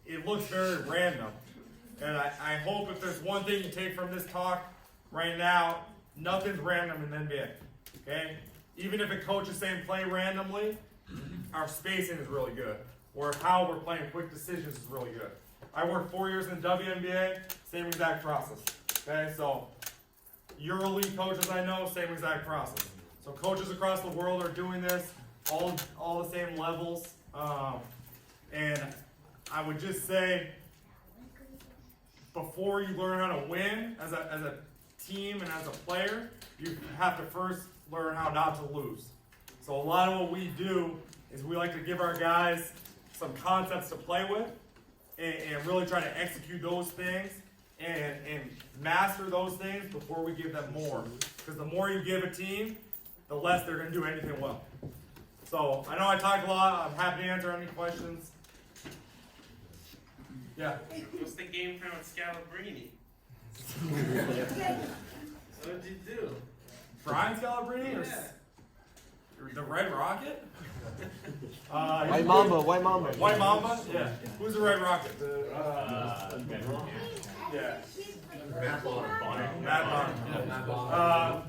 it looks very random. And I hope if there's one thing you take from this talk right now, nothing's random in the NBA. Okay? Even if a coach is saying play randomly, our spacing is really good. Or how we're playing quick decisions is really good. I worked 4 years in the WNBA, same exact process. Okay, so EuroLeague coaches I know, same exact process. So coaches across the world are doing this, all the same levels. And I would just say, before you learn how to win as a team and as a player, you have to first learn how not to lose. So a lot of what we do is we like to give our guys some concepts to play with and really try to execute those things and master those things before we give them more. Because the more you give a team, the less they're going to do anything well. So I know I talked a lot. I'm happy to answer any questions. Yeah. What's the game plan with Scalabrini? What did you do? Brian Scalabrini or the Red Rocket? White Mamba. White Mamba? Yeah. Who's the Red Rocket? Yeah. Matt Bonner. Matt Bonner.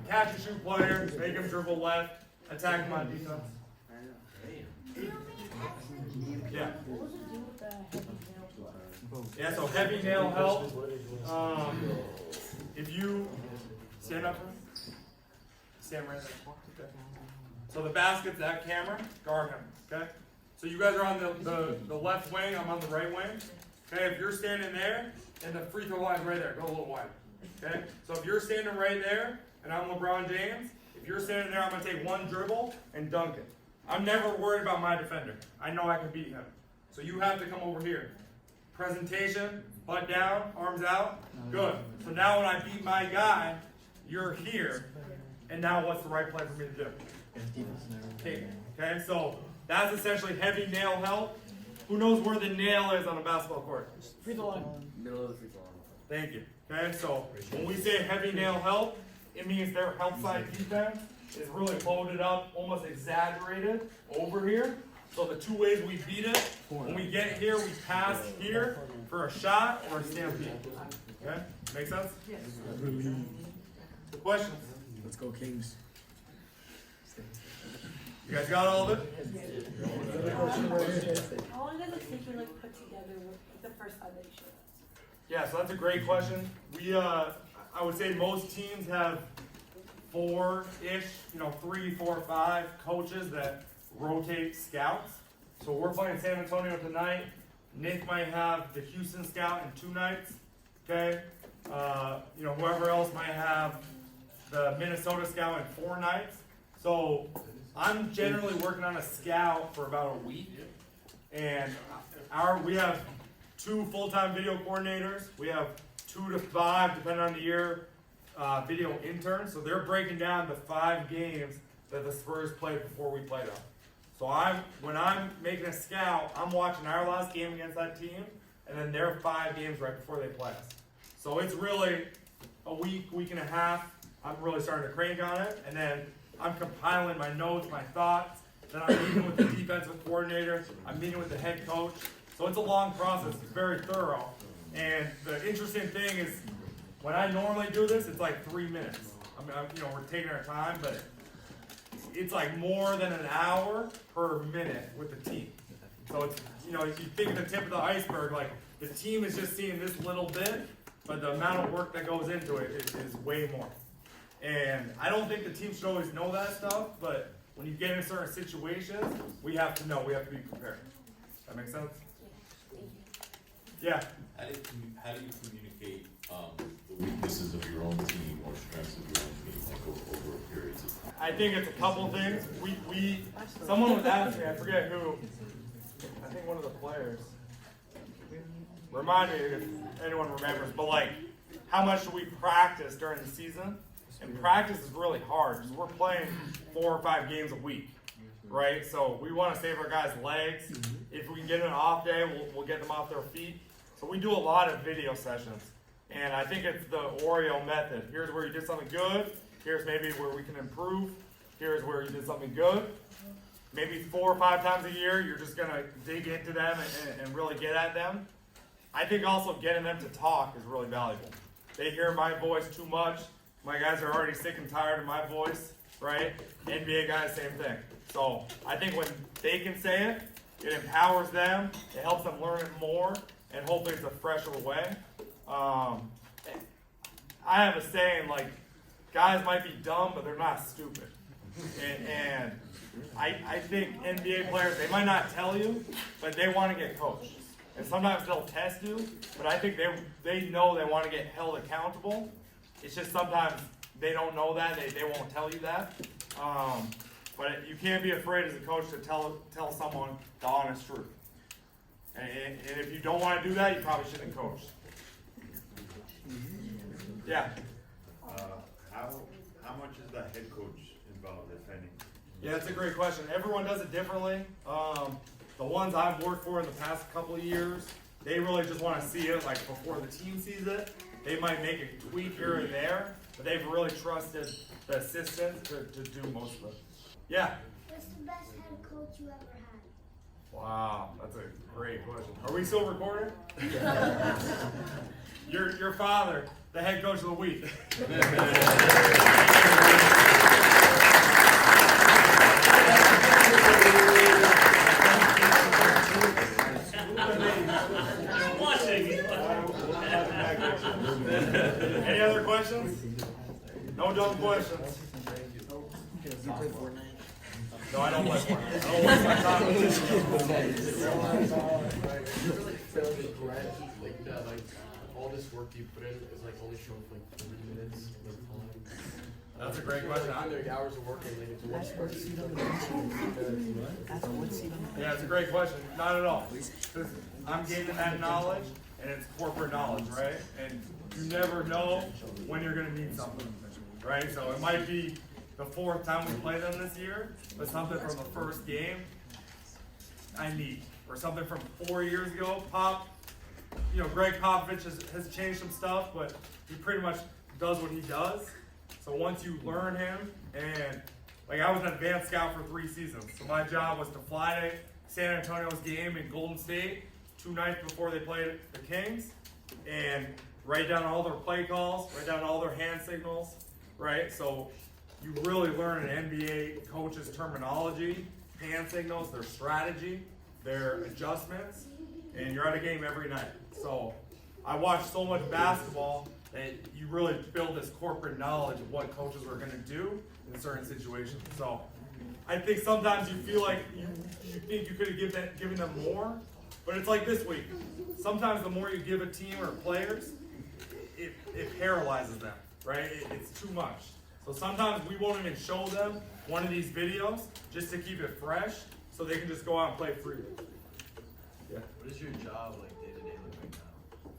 Catch and shoot player, make him dribble left, attack him on defense. Yeah. Yeah, so heavy nail help. If you stand up, stand right there. Okay. So the basket's that camera, guard him. Okay. So you guys are on the left wing. I'm on the right wing. Okay. If you're standing there, and the free throw line's right there, go a little wider. Okay. So if you're standing right there, and I'm LeBron James, if you're standing there, I'm gonna take one dribble and dunk it. I'm never worried about my defender. I know I can beat him. So you have to come over here. Presentation, butt down, arms out. Good. So now when I beat my guy, you're here. And now what's the right play for me to do? Okay, so that's essentially heavy nail help. Who knows where the nail is on a basketball court? Free throw line. Middle of the free throw line. Thank you. Okay, so when we say heavy nail help, it means their help side defense is really loaded up, almost exaggerated over here. So the two ways we beat it, when we get here, we pass here for a shot or a stampede. Okay? Make sense? Yes. The questions? Let's go Kings. You guys got all of it? How long does it take you to put together the first time that you showed us? Yeah, so that's a great question. I would say most teams have 4-ish, 3, 4, 5 coaches that rotate scouts. So we're playing San Antonio tonight. Nick might have the Houston scout in 2 nights. Okay, whoever else might have the Minnesota scout in 4 nights. So I'm generally working on a scout for about a week, and we have 2 full-time video coordinators. We have 2 to 5, depending on the year, video interns. So they're breaking down the 5 games that the Spurs played before we played them. So when I'm making a scout, I'm watching our last game against that team, and then their 5 games right before they play us. So it's really a week and a half. I'm really starting to crank on it, and then I'm compiling my notes, my thoughts. Then I'm meeting with the defensive coordinator. I'm meeting with the head coach. So it's a long process. It's very thorough. And the interesting thing is, when I normally do this, it's like 3 minutes. We're taking our time, but it's like more than an hour per minute with the team. So it's, if you think of the tip of the iceberg, like the team is just seeing this little bit, but the amount of work that goes into it is way more. And I don't think the team should always know that stuff, but when you get in certain situations, we have to know, we have to be prepared. That make sense? Yeah. How do you communicate the weaknesses of your own team or strengths of your own team, like over periods of time? I think it's a couple things. Someone was asking me, I forget who, I think one of the players. Remind me if anyone remembers, but how much do we practice during the season? And practice is really hard because we're playing 4 or 5 games a week, right? So we want to save our guys' legs. If we can get an off day, we'll get them off their feet. So we do a lot of video sessions. And I think it's the Oreo method. Here's where you did something good. Here's maybe where we can improve. Here's where you did something good. maybe 4 or 5 times a year, you're just gonna dig into them and really get at them. I think also getting them to talk is really valuable. They hear my voice too much. My guys are already sick and tired of my voice, right? NBA guys, same thing. So I think when they can say it, it empowers them, it helps them learn it more, and hopefully it's a fresher way. I have a saying, like, guys might be dumb, but they're not stupid. And I think NBA players, they might not tell you, but they want to get coached. And sometimes they'll test you, but I think they know they want to get held accountable. It's just sometimes they don't know that, they won't tell you that. But you can't be afraid as a coach to tell someone the honest truth. And if you don't want to do that, you probably shouldn't coach. Yeah. How much is the head coach involved, if any? Yeah, that's a great question. Everyone does it differently. The ones I've worked for in the past couple of years, they really just want to see it like before the team sees it. They might make a tweak here and there, but they've really trusted the assistant to do most of it. Yeah. What's the best head coach you ever had? Wow, that's a great question. Are we still recording? Your father, the head coach of the week. Any other questions? No dumb questions. You play Fortnite? No, I don't play Fortnite. I don't waste my time with this. All this work you put in is like only shown for like 30 minutes. That's a great question. Like hours of work and like it's one sport. Yeah, it's a great question. Not at all. 'Cause I'm gaining that knowledge, and it's corporate knowledge, right? And you never know when you're going to need something, right? So it might be the 4th time we play them this year, but something from the first game I need. Or something from 4 years ago. Greg Popovich has changed some stuff, but he pretty much does what he does. So once you learn him, and like I was an advanced scout for 3 seasons, so my job was to fly to San Antonio's game in Golden State 2 nights before they played the Kings, and write down all their play calls, write down all their hand signals, right? So you really learn an NBA coach's terminology, hand signals, their strategy, their adjustments, and you're at a game every night. So I watched so much basketball that you really build this corporate knowledge of what coaches are going to do in certain situations. So I think sometimes you feel like you think you could have given them more, but it's like this week. Sometimes the more you give a team or players, it paralyzes them, right? It's too much. So sometimes we won't even show them one of these videos just to keep it fresh so they can just go out and play freely. Yeah. What is your job like day to day right now?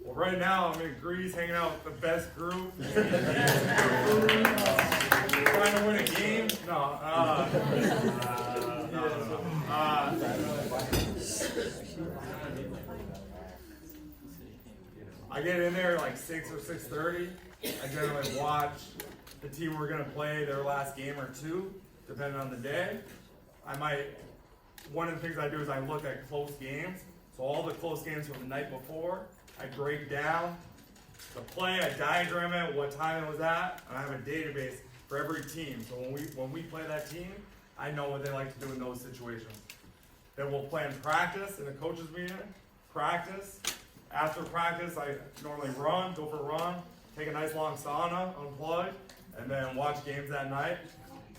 Well, right now I'm in Greece hanging out with the best group. Trying to win a game? No. I get in there like 6 or 6:30. I generally watch the team we're gonna play their last game or 2, depending on the day. One of the things I do is I look at close games. So all the close games from the night before, I break down the play, I diagram it, what time it was at, and I have a database for every team. So when we play that team, I know what they like to do in those situations. Then we'll plan practice in the coaches meeting, practice. After practice, I normally go for a run, take a nice long sauna, unplug, and then watch games that night,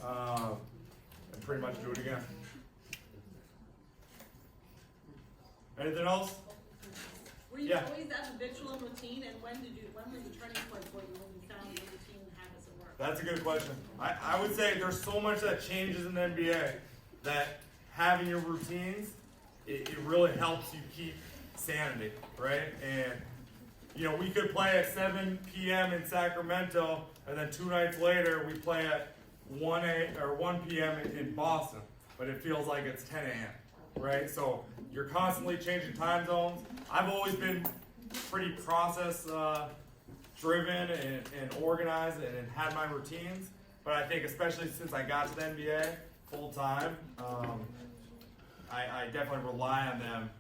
and pretty much do it again. Anything else? Were you Yeah. always that habitual routine, and when was the turning point for you when you found your routine and habits at work? That's a good question. I would say there's so much that changes in the NBA that having your routines, it really helps you keep sanity, right? And, we could play at 7 p.m. in Sacramento, and then 2 nights later we play at 1 p.m. in Boston, but it feels like it's 10 a.m., right? So you're constantly changing time zones. I've always been pretty process driven and organized and had my routines, but I think especially since I got to the NBA, full-time. I definitely rely on them.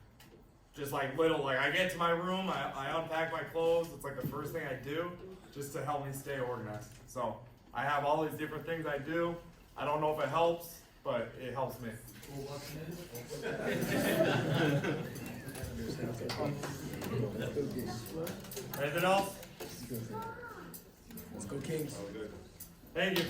Just like I get to my room, I unpack my clothes, it's like the first thing I do, just to help me stay organized. So, I have all these different things I do. I don't know if it helps, but it helps me. Anything else? Let's go Kings. Thank you.